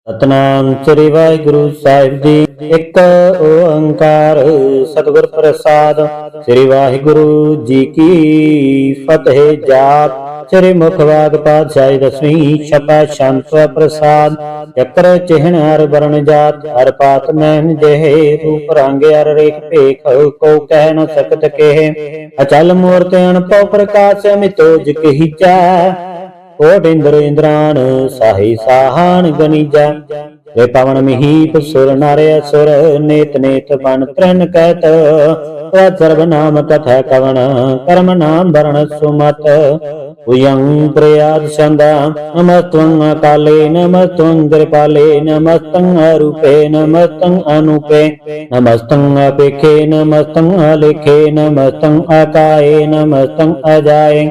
सतनाम श्री वाहिगुरु साहिब जी। एक ओंकार सतगुर प्रसाद। श्री वाहिगुरु जी की फतेह। जाप श्री मुखवाग पातशाही दसवीं छपा शांत प्रसाद। चक्र चिन्ह हर वर्ण जात हर पात मैन जेहे रूप रंग हर रेख पेख को कह न सकत केहे। अचल मूर्त अणपौ प्रकाश अमितो जिकहिचा कोट इंद्र इंद्रान साही साहान गनीजा। वे पवन महीप सुर नर असुर नेत नेत बन त्रन कहत सर्व नाम कथा कवन कर्म नाम वर्ण सुमत उयं प्रयाद छंदा। नमस्त्वं अकाले नमस्त्वं कृपाले नमस्तं अरूपे नमस्तं अनूपे नमस्तं अपेखे नमस्तं अलेखे नमस्तं अकाये नमस्तं अजाये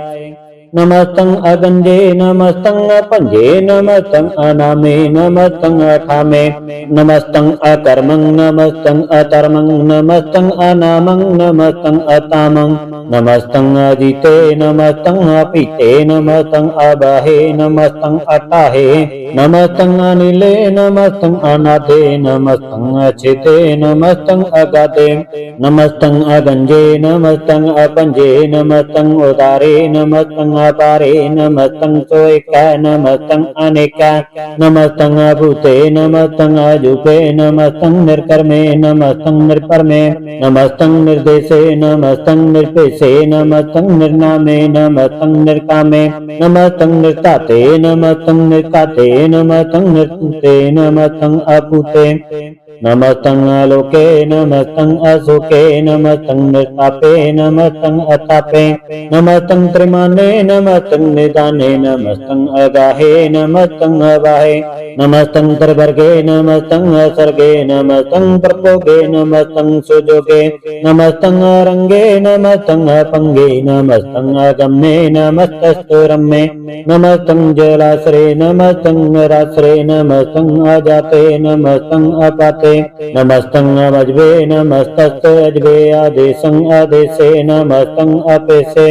नमस्तं अगंजे नमस्तं अपंजे नमस्तं अनामे नमस्तं अठामे नमस्तं अकर्मं नमस्तं अतर्मं नमस्तं अनामं नमस्तं अतामं नमस्तं अजिते नमस्तं अपीते नमस्तं अबाहे नमस्तं अटाहे नमस्तं अनिले नमस्तं अनाथे नमस्तं अचिते नमस्तं अगाधे नमस्तं अगंजे नमस्तं अपंजे नमस्तं उदारे नमस्तं अपारे नमस्तं सोएका नमस्तं अनेका नमस्तं अभूते नमस्तं अजूपे नमस्तं निर्कर्मे नमस्तं निर्परमे नमस्तं निर्देशे नमस्तं निर्पेशे नमस्तं निर्नामे नमस्तं निर्कामे नमस्तं निर्ताते नमस्तं निर्काते नमस्तं निर्तुते नमस्तं अपूते नमस्तं अलोके नमस्तं अशोके नमस्तं निर्तापे नमस्तं अतापे नमस्तं त्रिमाने नमस्तं निदाने नमस्तं अगाहे नमस्तं अवाहे नमस्तं त्रिवर्गे नमस्तं असर्गे नमस्तं प्रपोगे नमस्तं सुजोगे नमस्तं अरंगे नमस्तं अपंगे नमस्तं अगम्ये नमस्तस्तु रम्ये नमस्तं जलाश्रे नमस्तं राश्रे नमस्तं अजाते नमस्तं अपाते नमस्तं अवज्वे नमस्तस्तु अजवे आदेशं आदेशे नमस्तं अपेशे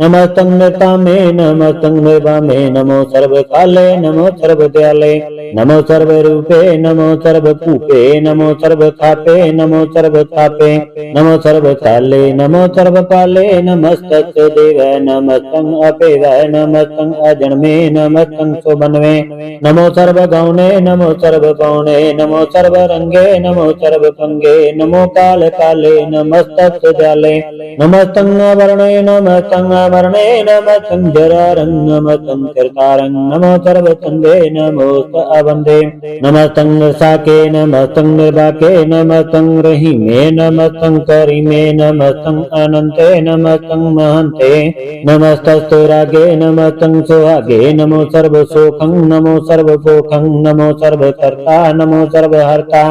नमस्तं निर्तामे नमस्तं निर्वामे नमो सर्वकाले नमो सर्वदयाले नमो सर्वरूपे नमो सर्वभूपे नमो सर्वखापे नमो सर्वतापे नमो सर्वकाले नमो सर्वकाले नमस्तस्तु देव नमस्तं अपेव नमस्तं अजन्मे नमस्तं सुबन्वे नमो सर्वगौणे नमो सर्वगौणे नमो सर्वरंगे नमो सर्वभंगे नमो काल काले नमस्तस्तु जाले नमस्तं अवर्णे नमस्तं अवर्णे नमस्तं जरारं नमस्तं कर्तारं नमो सर्वसंगे नमोस्त अवंदे नमस्तं साके नमस्तं निर्वाके नमस्तं रहीमे नमस्तं करीमे नमस्तं अनंते नमस्तं महंते नमस्तस्तु रागे नमस्तं सुहागे नमो सर्वसुखं नमो सर्वभोखं नमो सर्वकर्ता नमो सर्वहर्ता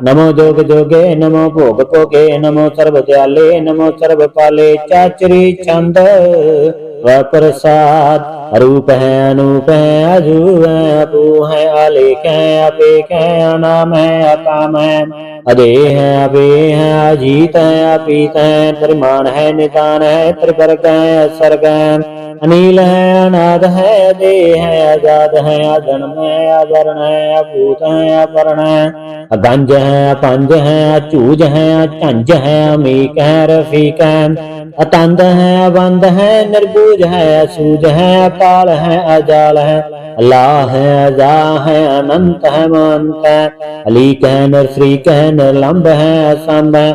नमो जोग जोगे नमो भोग भोगे नमो सर्वदयाले नमो सर्वपाले चाचरी चंद प्रसाद रूप है अनूप है अजू है अबू है आलेख है अपेख है अनाम है अकाम है अदे है अबे है अजीत है अपीत है त्रिमान है निदान है त्रिवर्ग है असर्ग है अनिल है अनाद है अदे है आजाद है अजन्म है अवर्ण है अभूत है अपर्ण है अगंज है अपंज है अचूज है अचंज है अमीक है रफीक है अतंद है अबंद है निर्बूज है असूज है अकाल है अजाल है अल्लाह है अजा है अनंत है महंत है अलीक है नरश्रीक है निर्लंब है असंभ है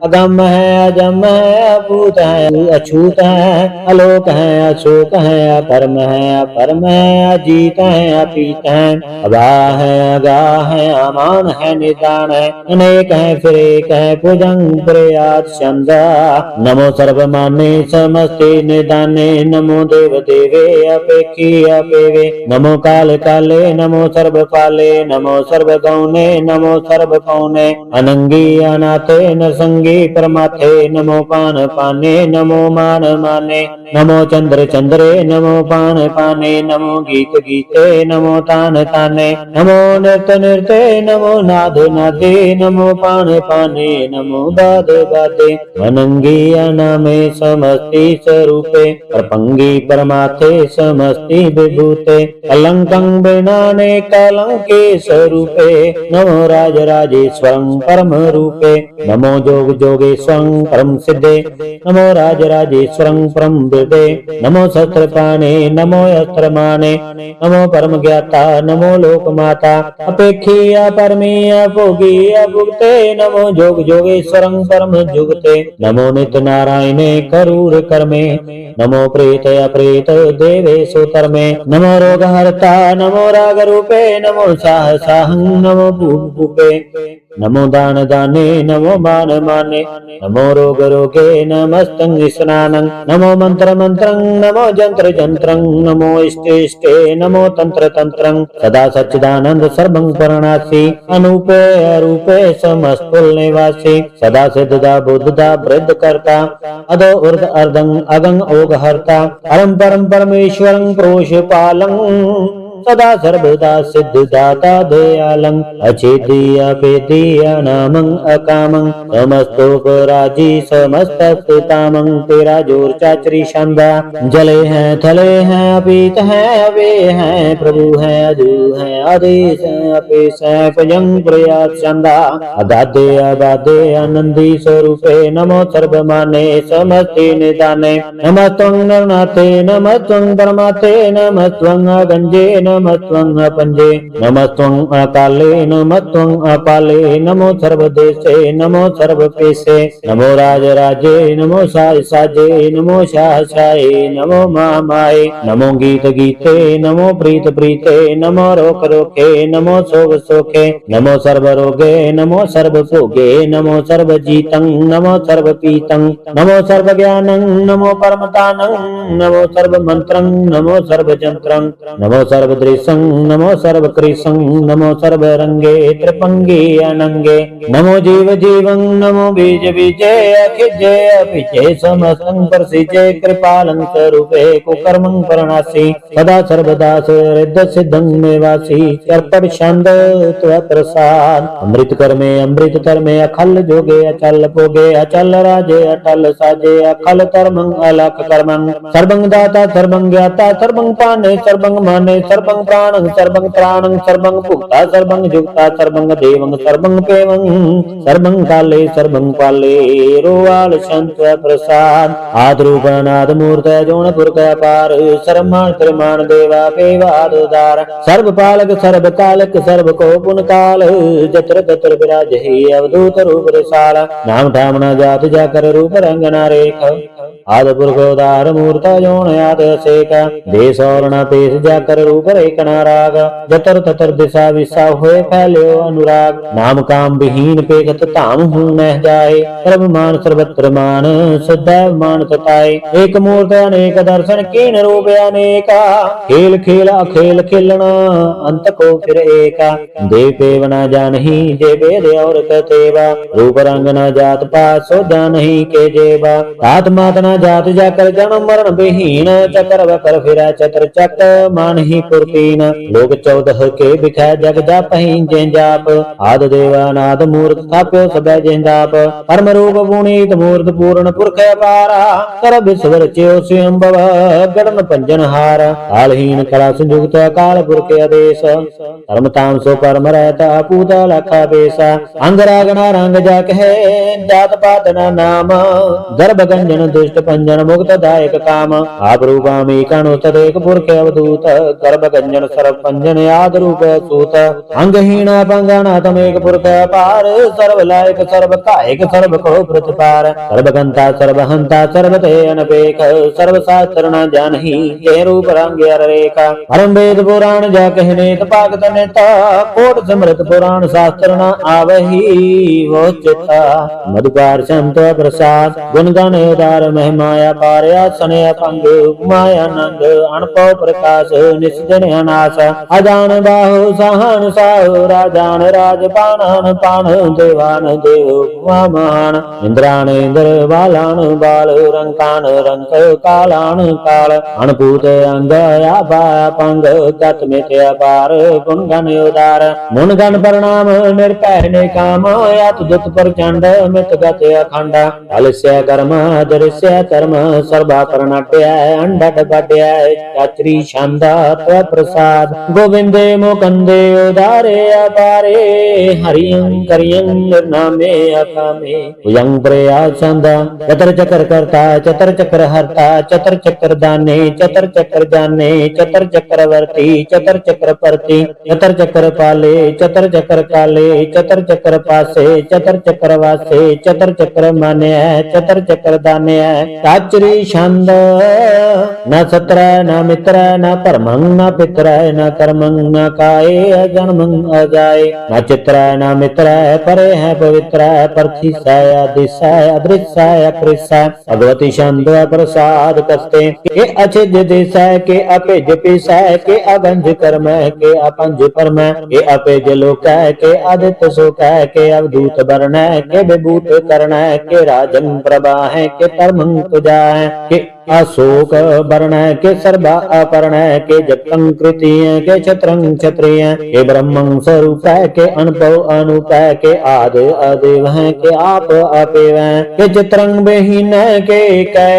अगम है अजम है अभूत है अछूत है अलोक है अशोक है अकर्म है अपरम है अजीत है अपीत है अगा है अगा है अमान है निदान है अनेक है फिर एक है भुजंग प्रयात चंदा नमो सर्वमाने समस्ते निदाने नमो देव देवे अपेक्षी अपेवे नमो काल काले नमो सर्वपाले नमो सर्वगौणे नमो सर्वपौने अनंगी अनाथे नरसंगी परमाथे नमो पान पाने नमो मान माने नमो चंद्र चंद्रे नमो पान पाने नमो गीत गीते नमो तान ताने नमो नृत्य नृत्य नमो नाद नादे नमो पान पाने नमो बाद बादे वनंगिया नामे समस्ति स्वरूपे प्रपंगी परमाथे समस्ति विभूते कलंकं बिनाने कलंके स्वरूपे नमो राज राजेश्वरं परम रूपे नमो जोग जोगेश्वरं परम सिद्धे नमो राज राजेश्वरं परम विदे नमो शस्त्रपाणे नमो अस्त्रमाणे नमो परम ज्ञाता नमो लोक माता अपेक्षीय परमीय भोगीय भुगते नमो जोग जोगेश्वरं परम जुगते नमो नित्य नारायणे करूर कर्मे नमो प्रेत अप्रेत देवेशु धर्मे नमो रोग हरता नमो राग रूपे नमो साह साहं नमो भूप भूपे नमो दान दाने नमो मान माने नमो रोग रोगे नमस्तं स्नानं नमो मंत्र मंत्रं नमो जंत्र जंत्रं नमो इष्टे इष्टे नमो तंत्र तंत्रं सदा सच्चिदानंद सर्वं परणासी अनूपे अरूपे समस्तुल निवासी सदा सिद्धदा बुद्धदा वृद्ध करता अदो उर्ध अर्धं अगं ओग हरता परम परम परमेश्वरं प्रोषपालं सदा सर्वदा सिद्धदाता दयालं अछेदीय पेदीय नामं अकामं समस्तोपराजी समस्ततामं तेरा जोर चाचरी शांदा जले हैं थले हैं अपीत हैं अवे हैं प्रभु हैं अजू हैं आदेश हैं अपेश हैं पयं प्रयात शांदा अगाधे अबाधे आनंदी स्वरूपे नमो सर्वमाने समस्ते निदाने नमस्त्वं नरनाथे नमस्त्वं परमाते नमस्त्वं अगंजे नमस्त्वं अपंजे नमस्त्वं अकाले नमस्त्वं अपाले नमो सर्वदेशे नमो सर्वपेशे नमो राज राजे नमो साज साजे नमो शाह शाहे नमो महामाये नमो गीत गीते नमो प्रीत प्रीते नमो रोक रोके नमो शोक शोके नमो सर्व रोगे नमो सर्व भोगे नमो सर्व जीतं नमो सर्व पीतं नमो सर्व ज्ञानं नमो परमतानं नमो सर्व मंत्रं नमो सर्व जंत्रं नमो सर्व दृशं नमो सर्व कृशं नमो सर्व रंगे त्रिपंगे अनंगे नमो जीव जीवं नमो बीज बीजे अखिजे अपिजे समस्तं प्रसिजे कृपालं स्वरूपे कुकर्मं परणासी सदा सर्वदा सिद्ध सिद्धं निवासी अर्पण छंद त्व प्रसाद अमृत कर्मे अमृत धर्मे अखल जोगे अचल भोगे अचल राजे अटल साजे अखल कर्मं अलख कर्मं सर्वं दाता सर्वं ज्ञाता सर्वं पाने सर्वं माने सर्वं प्राणं सर्वं त्राणं सर्वं भुक्ता सर्वं जुक्ता सर्वं देवं सर्वं पेवं सर्वं काले सर्वं पाले रोवाल संत प्रसाद आद्रूपनाद मूर्त जोन पुरख अपार सर्वमान त्रिमान देवा पेवाद उदार सर्व पालक सर्व कालक सर्व को पुन काल जत्र तत्र विराज ही अवधूत रूप रसाल नाम ठामना जात जाकर रूप रंगना रेख आद पुरख उदार मूर्त जोन आद सेक देश और न पेश जाकर रूप रेखना राग जतर ततर दिशा विशा हुए फैल्यो अनुराग नाम काम विहीन पेखत धाम हूँ नह जाए सर्व मान सर्वत्र मान सदैव मान तताए एक मूर्त अनेक दर्शन कीन रूप अनेका खेल खेल अखेल खिलना अंत को फिर एका देव पेव न जानही जे वेद और कतेवा रूप रंग न जात पास सो जानही के जेबा आत्मात न जात जाकर जन्म मरण विहीन चक्र वकर फिरा चतर चक मान ही पुरतीन लोग 14 के बिखा जग जाप जे जाप आद देवानाद मूर्त स्थाप्यो सब जेंदाप परम रूप गुणित मूर्त पूर्ण पुरख अपारा कर विश्वर च्यो स्वयं भव गणन पंजन हार कालहीन कला संयुक्त काल पुरख आदेश धर्म ताम सो परम रहता पूता लखा बेसा अंग रागना रंग जाक है जात पात न नाम गर्भ गंजन दुष्ट पंजन मुक्त दायक काम आप रूपामी कणु तदेक पुरख अवधूत गर्भ गंजन सर्व पंजन आद रूप सूत अंगहीन पंगना तमेक पुरख पार सर्व लायक सर्व कायक सर्व को प्रतिपार सर्वगंता सर्वहंता सर्वते अनपेख सर्व शास्त्र न जानही ये रूप रंग रेखा परम वेद पुराण जा कहने पाक नेता कोट समृत पुराण शास्त्र न आवही वो चिता मधुकार संत प्रसाद गुण गान उदार महिमा माया पारया सन अपंग माया नंद अणपौ प्रकाश निस्जन अनास अजान बाहु सहन साहु राजान राजपाणन पाण देवान देव महान इंद्रान इंद्र बालान बाल रंकान रंक कालान काल अणपूत अंग पंग गत मिथ्या पार गुण गण उदार मुन गण प्रणाम निरपैह निकाम अत दुत प्रचंड मित गत अखंड अलस्य कर्म दृश्य कर्म सर्वा प्रणट्य अंडट पट्य चात्री छंदा प्रसाद गोविंदे मुकंदे उदारे अपारे हरियं करियं निर्नामे अकामे भुजंग प्रया छंदा चतर चक्र करता चतर चक्र हरता चतर चक्र दाने चतर चक्र जाने चतर चक्रवर्ती चतर चक्र परती चतर चक्र पाले चतर चक्र काले चतर चक्र पासे चतर चक्र वासे चतर चक्र माने चतर चक्र दाने चाचरी छंद न सत्र न मित्र न परमं न पितर न कर्मं न काये अजन्मं अजाय न चित्र न मित्र परे है पवित्र परथि दिशाय अदृश्य अकृष्य भगवती छंद प्रसाद करते के अछिज दिशाय के अपेज पिसाय के अगंज कर्म के अपंज परम के अपेज लोक के आदित्य शोक के अवधूत वर्ण के विभूत कर्ण के राजन प्रभा है के परमं तुजा के अशोक वर्ण के सर्वा अपर्ण के जपं कृतिय के छत्रं क्षत्रिय के ब्रह्मं स्वरूप के अनपव अनुप के आदि अदेव के आप अपेव के चित्रं बेहीन के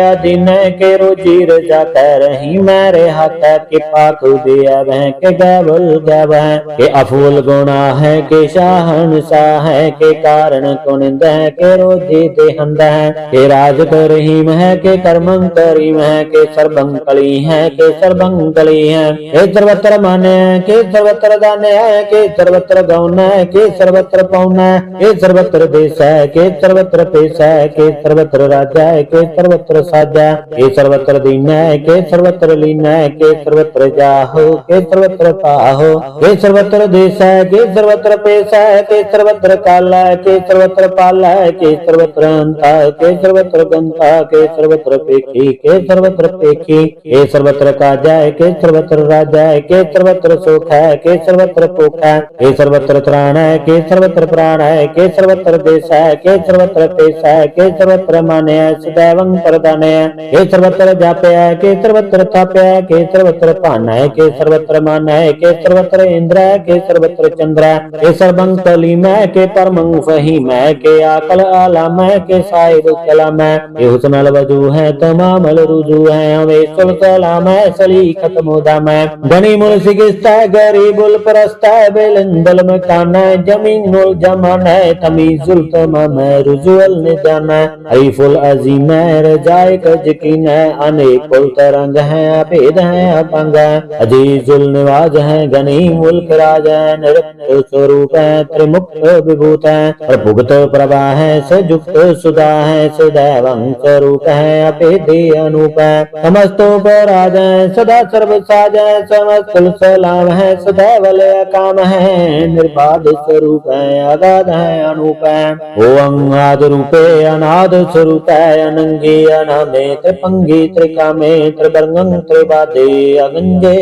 अधीन के रोजी रजा रही मेरे हाथ के पाखु दिया के गैबल गैब के अफूल गुणा है के शाहनशाह है के कारण कुनिंद है के रोजी देहंद है के राज करहीम है के कर्मं करीम है के सर्वं कली है के सर्वं कली है के सर्वत्र माने के सर्वत्र दाने है के सर्वत्र गौन है के सर्वत्र पौन है के सर्वत्र देश है के सर्वत्र पेश है के सर्वत्र राजा है के सर्वत्र साजा के सर्वत्र दीन है के सर्वत्र लीन है के सर्वत्र जाहो के सर्वत्र पाहो के सर्वत्र देश है के सर्वत्र पेश है के सर्वत्र काल है के सर्वत्र पाल है के सर्वत्र अंत है के सर्वत्र गंता के सर्वत्र पेखी के सर्वत्र पेखी के सर्वत्र काजा है के सर्वत्र राजा है के सर्वत्र सुख है के सर्वत्र पोख है के सर्वत्र त्राण है के सर्वत्र प्राण है के सर्वत्र देश है के सर्वत्र पेश है के सर्वत्र माने है सदैवं प्रदान है के सर्वत्र जाप्य है के सर्वत्र ताप्य है के सर्वत्र पान है के सर्वत्र मान है के सर्वत्र इंद्र है के सर्वत्र चंद्र है के सर्वं कलीम है के परमं फहीम है के आकल आलम है के साहिब कलम है के हुस्नल वजू है तमामल रुजू है हमें सुल सलाम है सली खत्म उदम है गनी मुल सिकिस्ता गरीबुल परस्ता बेलंदल में काना है जमीन उल जमान है तमीजुल तमाम है रुजुअल निजान है हरीफुल अजीम है रजाए कजकीन है अनेक कुल तरंग है अभेद है अपंग है अजीजुल निवाज है गनी मुल्क राज है निरुक्त स्वरूप है त्रिमुक्त विभूत है प्रभुक्त प्रभा है सजुक्त सुधा है सदैवं स्वरूप है अभेदी अनूप है समस्तोपराज है सदा सर्व साज है समस्त सलाम है सदैव लय काम है निर्बाध स्वरूप है अगाध है अनूप है ओं आदि रूपे अनाद स्वरूप है अनंगी अनामे त्रिपंगी त्रिकामे त्रिवर्गं त्रिबाधे अगंजे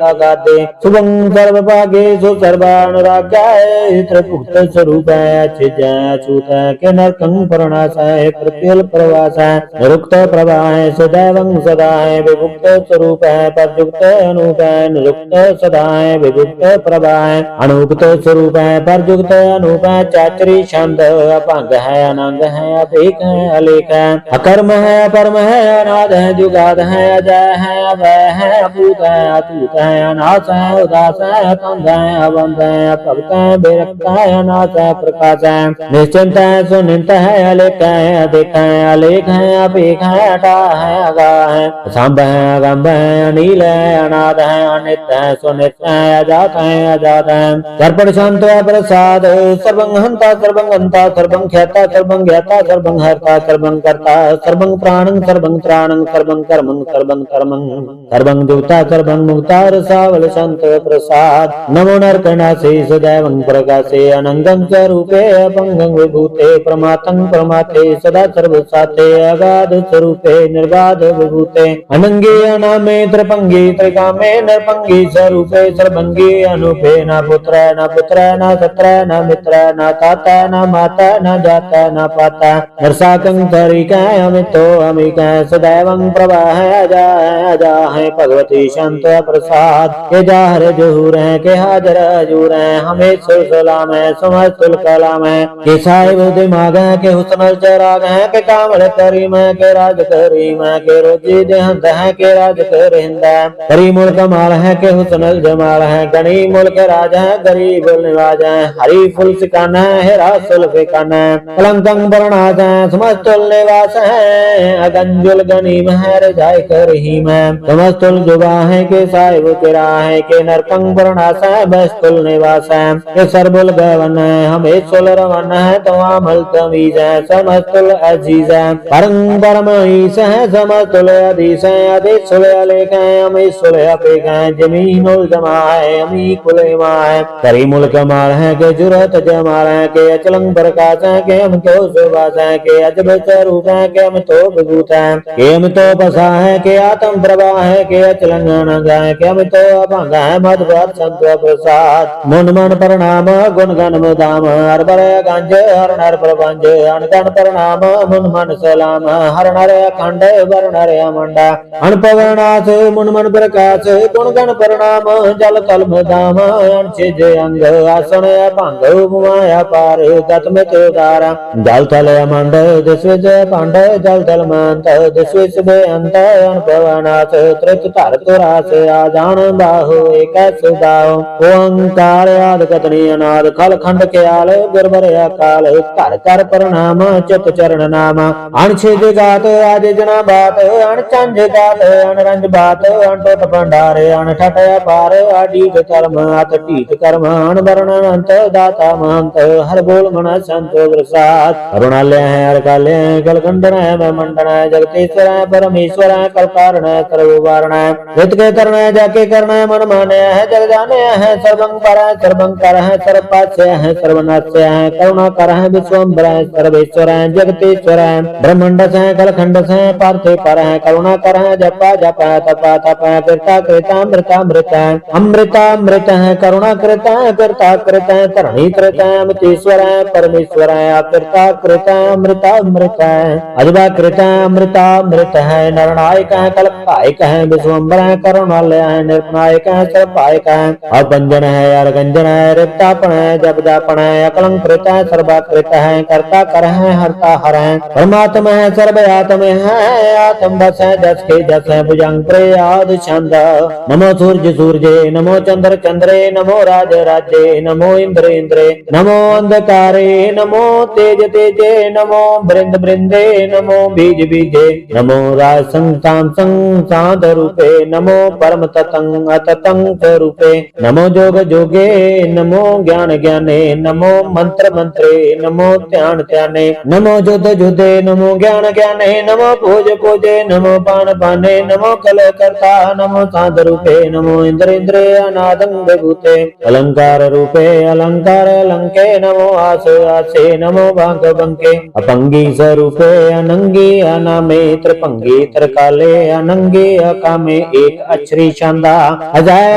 अगाधे शुभं सर्वभागे सर्वानुरागाय त्रिभुक्त स्वरूप है अच्युत अछूत के नरकं प्रणाशाय प्रत्यल प्रवासाय निरुक्त प्रभा है सदैवं सदा है विभुक्त स्वरूप है परयुक्त अनूप है निरुक्त सदा है विभुक्त प्रभा है अनूपत स्वरूप है परयुक्त अनूप है चाचरी छंद अपंग है अनंग है अपेक है अलेख है अकर्म है अपरम है अनाद है जुगाद है अजय है अभय है अभूत है अतूत है अनाथ है उदास है कंद है अबंध है अपक्त है बेरक्त है अनाथ है प्रकाश है निश्चिंत है सुनिंत है अलेख है अधिक है अलेख है अपेक है अटा है है अगा है सांब है अगंब है अनील है अनाद है अनित है सुनित है अजात है अजात है सर्पण शांत है प्रसाद सर्वं हंता सर्वं हंता सर्वं ख्याता सर्वं ज्ञाता सर्वं हर्ता सर्वं कर्ता सर्वं प्राणं सर्वं त्राणं सर्वं कर्मं सर्वं कर्मं सर्वं दुता सर्वं मुक्ता रसावल शांत प्रसाद नमो नरकणासे सदैवं प्रकाशे अनंगं च रूपे अपंगं विभूते प्रमातं प्रमाते सदा सर्वसाते अगाध स्वरूपे निर्बाध विभूते अनंगे अनामे त्रिपंगी त्रिकामे नरपंगी स्वरूपे सर्वंगी अनुपे न पुत्र न सत्र न मित्र न ताता न माता न जाता न पाता नरसाकं तरिका अमितो अमिका सदैवं प्रवाह अजा है भगवती शांत प्रसाद के जाहर जहूर है के हाजर हजूर है हमें सलाम है समस्तुल कलाम है के साहिब दिमाग है के हुस्न चराग है के कामल करीम है के राज करीम है के रोजी देहंत है के राज करिंद है करी मुल्क कमाल है के हुस्न जमाल है गणी मुल्क राज है गरीब निवाज है हरी फुल सिकाना है हेरा सुल फिकाना है कलंकं बरनाज है समस्तुल निवास है अगंजुल गनीम है रजाई करहीम है समस्तुल जुबा है के साहिब तेरा है के नरकंग बरनास है बस्तुल निवास है के सरबुल गवन है हमें सुल रवन है तमामल तमीज है समस्तुल अजीज है परम परम ईस है समस्तुल अधीस है अधीस सुल अलेख है हमें सुल अपेख है जमीनुल जमा है हमी कुलेमा है करीमुल कमाल है के जुरत जमाल है के अचलंग प्रकाश है के हम तो सुबास है के अजब स्वरूप है के हम तो विभूत है के हम तो बसा है के आत्म प्रभा है के अचलंग अनंग है के हम तो अभंग है मधुर संत प्रसाद मुन मन प्रणाम गुण गण मुदाम हर बर गंज हर नर प्रपंच अनगन प्रणाम मुन मन सलाम हर नर अखंड वर नर अमंडा अनपवनाथ मुन मन प्रकाश गुण गण प्रणाम जल तल मुदाम अनछिज अंग आसन भंग माया पार गत में तुदारा जल तल अमंड दिस्विज पांड जल तल मंत दिस्विज बेअंत अनपवनाथ त्रित धर तुरास आजान बाहु एक सुदाओ ओंकार आद कतनी अनाद खल खंड ख्याल गुरबर अकाल कर कर प्रणाम चित चरण नाम अनछिद गात आज जना बात अनचंज गात अनरंज बात अनटोट भंडारे अनठट अपार आडीत कर्म अत टीत कर्म अनवरण अंत दाता महंत हर बोल मन संत प्रसाद करुणालय है हर काले कलकंडन है मैं मंडन है जगतीश्वर है परमेश्वर है कल कारण है सर्ववारण है हित के करना है जाके करना है मन माने है जग जाने है सर्वं कर है सर्वपास्य है सर्वनाश्य है करुणा कर है विश्वम्बर है सर्वेश्वर है जगतीश्वर है ब्रह्मांड है कलखंड है पार्थे पर है करुणा कर है जपा जपा तपा तपा कृता कृता अमृता अमृत है अमृता अमृत है करुणा कृता है कृता कृत है तरणी कृत है अमृतेश्वर है परमेश्वर है अकृता कृत है अमृता अमृत है अजबा कृत है अमृता अमृत है नरनायक है कल्पायक है विश्वम्बर है करुणालय है निर्णायक है सर्वपायक है अपंजन है अर्गंजन है रिक्तापन है जपदापन है अकलंकृत है सर्वाकृत है कर्ता कर है हरता हर है परमात्मा है सर्वयात्म है आत्म बस है जस के जस है भुजंग प्रयाद छंद नमो सूर्य सूर्य नमो चंद्र चंद्रे नमो राज राज्य नमो इंद्र इंद्रे नमो अंधकारे नमो तेज तेजे नमो बृंद बृंदे नमो बीज बीजे नमो राज संतान संसाद रूपे नमो परम ततंग अततंग स्वरूपे नमो जोग जोगे नमो ज्ञान ज्ञाने नमो मंत्र मंत्रे नमो ध्यान ध्याने नमो युद्ध युद्धे नमो ज्ञान ज्ञाने नमो पूज पूजे नमो पान पाने नमो कल कर्ता नमो साध रूपे नमो इंद्र इंद्रे अनादं विभूते अलंकार रूपे अलंकार अलंके नमो आस आसे नमो भांग बंके अपंगी स्वरूपे अनंगी अनामे त्रिपंगी त्रिकाले अनंगे अकामे एक अक्षरी छंदा अजय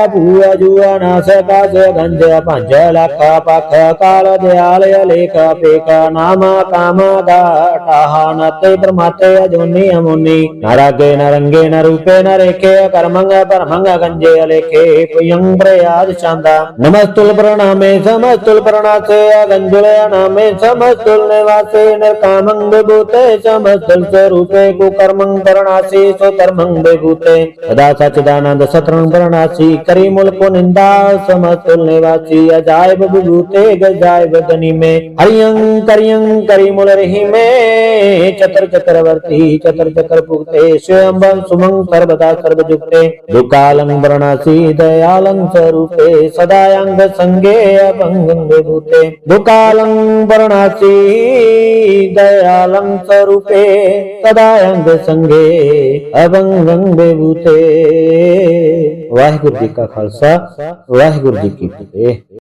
भूआ जुआ नास कास गंज पंज लख पख काल दयाल अलेख पेख नाम काम गाहा नते प्रमाते अजोनी अमुनी नरगे नरंगे न रूपे न रेखे कर्मंग परमंग गंजे अलेखे पुयंग प्रयाद चांदा नमस्तुल प्रणामे समस्तुल प्रणासे गंजुल नामे समस्तुल निवासे निर्कामंग विभूते समस्तुल स्वरूपे कुकर्मंग प्रणासी स्वकर्मंग विभूते सदा सच्चिदानंद सतरंग प्रणासी करी मूल को निंदा समस्तुल निवासी अजायब विभूते गजायब गनी में हरियं करियं करी मूल रही में चतर चक्रवर्ती चतर चक्र पुगते स्वयं सुमं सर्वदा सर्वजुक्ते दुकालं वर्णासी दयालं स्वरूपे सदायांग संगे अभंगं विभूते दुकालं वर्णासी दयालं स्वरूपे सदायांग संगे अभंगं विभूते। वाहिगुरु जी का खालसा वाहिगुरु जी की फतेह।